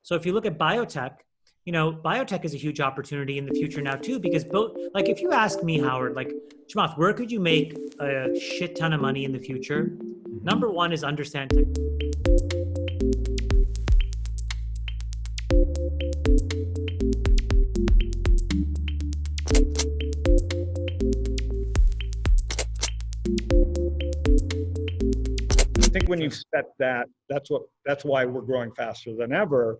So if you look at biotech, biotech is a huge opportunity in the future now too, because both, like if you ask me, Howard, like, Chamath, where could you make a shit ton of money in the future? Number one is understand tech. I think when you've set that, that's why we're growing faster than ever.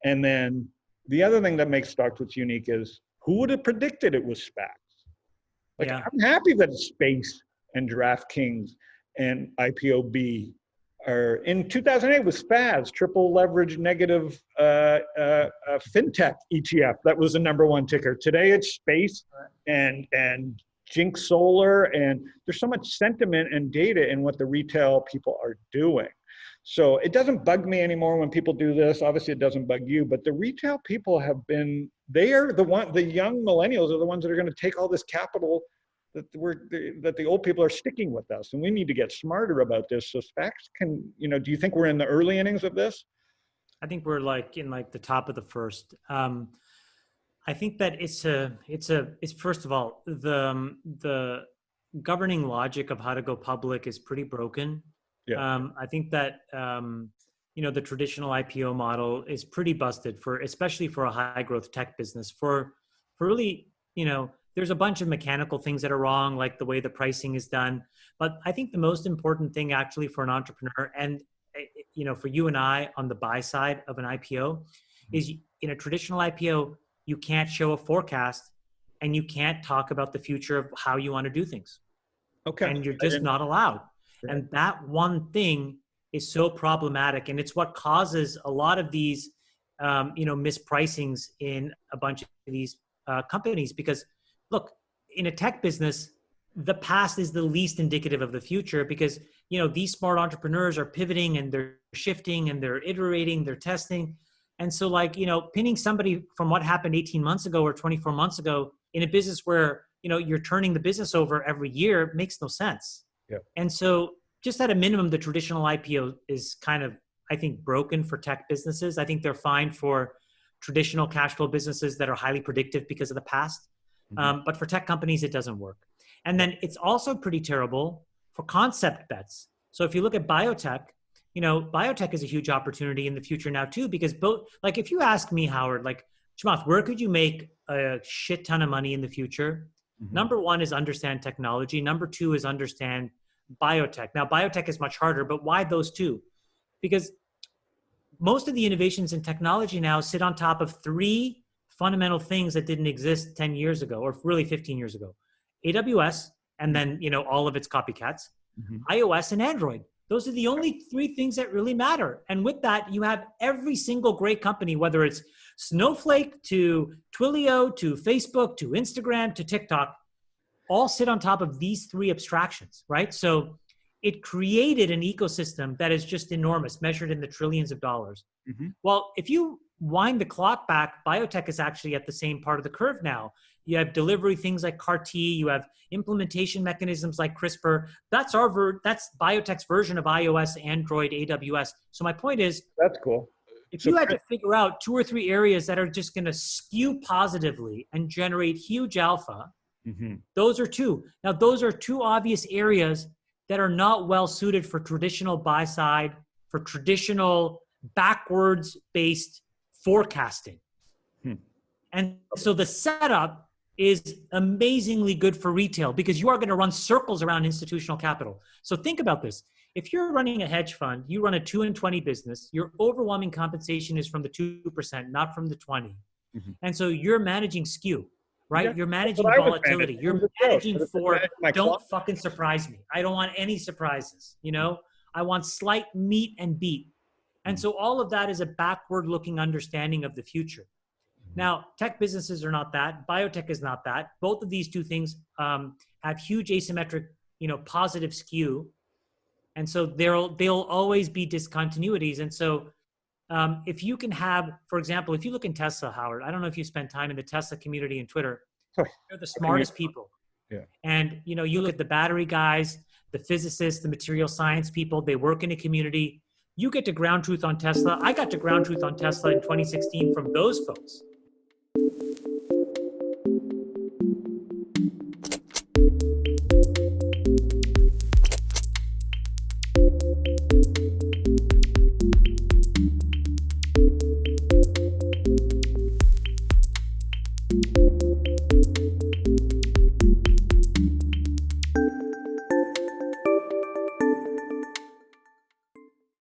And then the other thing that makes StartSwitch unique is, who would have predicted it was SPACs? Like, yeah. I'm happy that Space and DraftKings and IPOB are in 2008 with SPAS, triple leverage negative fintech ETF. That was the #1 ticker. Today it's Space and Jinx Solar, and there's so much sentiment and data in what the retail people are doing. So it doesn't bug me anymore when people do this. Obviously it doesn't bug you, but the retail people have been, they are the young millennials are the ones that are going to take all this capital that the old people are sticking with us. And we need to get smarter about this. So SPACs can, do you think we're in the early innings of this? I think we're in the top of the first. I think that it's first of all, the governing logic of how to go public is pretty broken. Yeah. I think that, the traditional IPO model is pretty busted especially for a high growth tech business for really, there's a bunch of mechanical things that are wrong, like the way the pricing is done. But I think the most important thing actually for an entrepreneur and, for you and I on the buy side of an IPO is in a traditional IPO, you can't show a forecast and you can't talk about the future of how you want to do things. Okay. And you're just not allowed. Right. And that one thing is so problematic. And it's what causes a lot of these, mispricings in a bunch of these companies. Because look, in a tech business, the past is the least indicative of the future because, these smart entrepreneurs are pivoting and they're shifting and they're iterating, they're testing. And so pinning somebody from what happened 18 months ago or 24 months ago in a business where, you're turning the business over every year makes no sense. Yeah. And so just at a minimum, the traditional IPO is kind of, I think, broken for tech businesses. I think they're fine for traditional cash flow businesses that are highly predictive because of the past. Mm-hmm. But for tech companies, it doesn't work. And then it's also pretty terrible for concept bets. So if you look at biotech, biotech is a huge opportunity in the future now too, because both, if you ask me, Howard, Chamath, where could you make a shit ton of money in the future? Mm-hmm. Number one is understand technology. Number two is understand biotech. Now, biotech is much harder, but why those two? Because most of the innovations in technology now sit on top of three fundamental things that didn't exist 10 years ago, or really 15 years ago. AWS, and then, all of its copycats, mm-hmm. iOS and Android. Those are the only three things that really matter. And with that, you have every single great company, whether it's Snowflake to Twilio to Facebook to Instagram to TikTok, all sit on top of these three abstractions, right? So it created an ecosystem that is just enormous, measured in the trillions of dollars. Mm-hmm. Well, if you wind the clock back, biotech is actually at the same part of the curve now. You have delivery things like CAR-T, you have implementation mechanisms like CRISPR. That's biotech's version of iOS, Android, AWS. So my point is, that's cool. If you had to figure out 2 or 3 areas that are just going to skew positively and generate huge alpha, mm-hmm. those are two. Now, those are two obvious areas that are not well suited for traditional buy side, for traditional backwards-based forecasting. And so the setup is amazingly good for retail because you are going to run circles around institutional capital. So think about this. If you're running a hedge fund, you run a 2 and 20 business, your overwhelming compensation is from the 2%, not from the 20. Mm-hmm. And so you're managing skew, right? Yeah, you're managing volatility. You're managing for don't fucking surprise me. I don't want any surprises. I want slight meet and beat. And so all of that is a backward looking understanding of the future. Now, tech businesses are not that. Biotech is not that. Both of these two things have huge asymmetric, positive skew. And so there'll always be discontinuities. And so if you can have, for example, if you look in Tesla, Howard, I don't know if you spend time in the Tesla community and Twitter, they're the smartest people. Yeah. And, you look at the battery guys, the physicists, the material science people, they work in a community. You get to ground truth on Tesla. I got to ground truth on Tesla in 2016 from those folks.